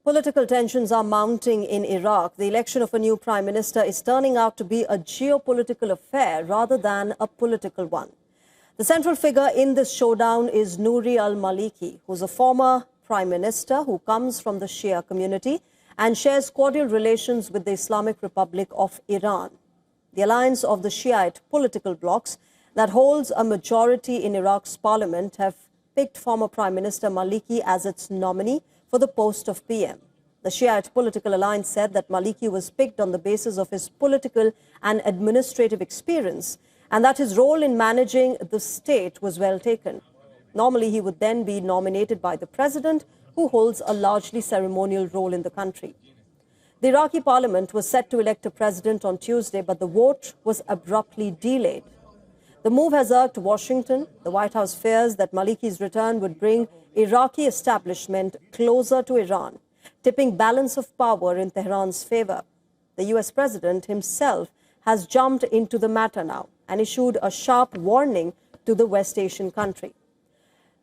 Political tensions are mounting in Iraq. The election of a new prime minister is turning out to be a geopolitical affair rather than a political one. The central figure in this showdown is Nouri al-Maliki, who's a former prime minister who comes from the Shia community and shares cordial relations with the Islamic Republic of Iran. The alliance of the Shiite political blocs that holds a majority in Iraq's parliament have picked former Prime Minister Maliki as its nominee for the post of PM. The Shiite political alliance said that Maliki was picked on the basis of his political and administrative experience and that his role in managing the state was well taken. Normally, he would then be nominated by the president, who holds a largely ceremonial role in the country. The Iraqi parliament was set to elect a president on Tuesday, but the vote was abruptly delayed. The move has irked Washington. The White House fears that Maliki's return would bring Iraqi establishment closer to Iran, tipping balance of power in Tehran's favor. The U.S. president himself has jumped into the matter now and issued a sharp warning to the West Asian country.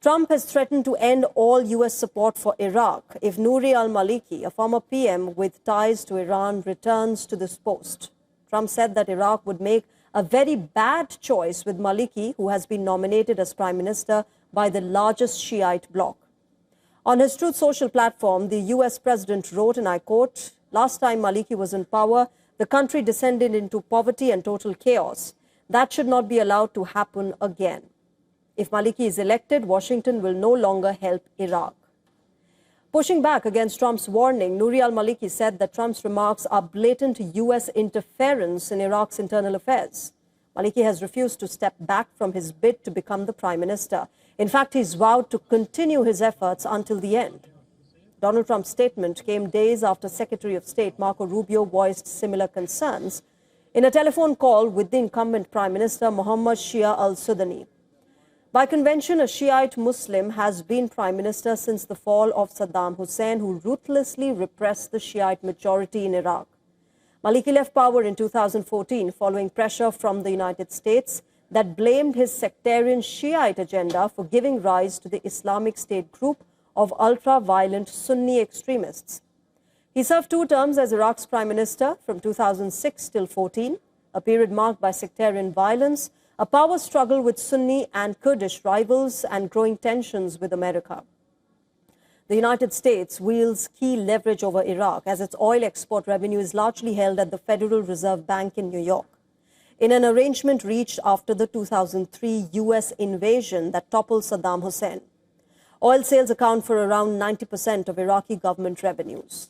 Trump has threatened to end all U.S. support for Iraq if Nouri al-Maliki, a former PM with ties to Iran, returns to this post. Trump said that Iraq would make a very bad choice with Maliki, who has been nominated as prime minister by the largest Shiite bloc. On his Truth Social platform, the U.S. president wrote, and I quote, "Last time Maliki was in power, the country descended into poverty and total chaos. That should not be allowed to happen again. If Maliki is elected, Washington will no longer help Iraq." Pushing back against Trump's warning, Nouri al-Maliki said that Trump's remarks are blatant U.S. interference in Iraq's internal affairs. Maliki has refused to step back from his bid to become the prime minister. In fact, he's vowed to continue his efforts until the end. Donald Trump's statement came days after Secretary of State Marco Rubio voiced similar concerns in a telephone call with the incumbent Prime Minister Mohammad Shia al-Sudani. By convention, a Shiite Muslim has been prime minister since the fall of Saddam Hussein, who ruthlessly repressed the Shiite majority in Iraq. Maliki left power in 2014 following pressure from the United States that blamed his sectarian Shiite agenda for giving rise to the Islamic State group of ultra-violent Sunni extremists. He served 2 terms as Iraq's prime minister from 2006 till 14, a period marked by sectarian violence, a power struggle with Sunni and Kurdish rivals, and growing tensions with America. The United States wields key leverage over Iraq as its oil export revenue is largely held at the Federal Reserve Bank in New York, in an arrangement reached after the 2003 U.S. invasion that toppled Saddam Hussein. Oil sales account for around 90% of Iraqi government revenues.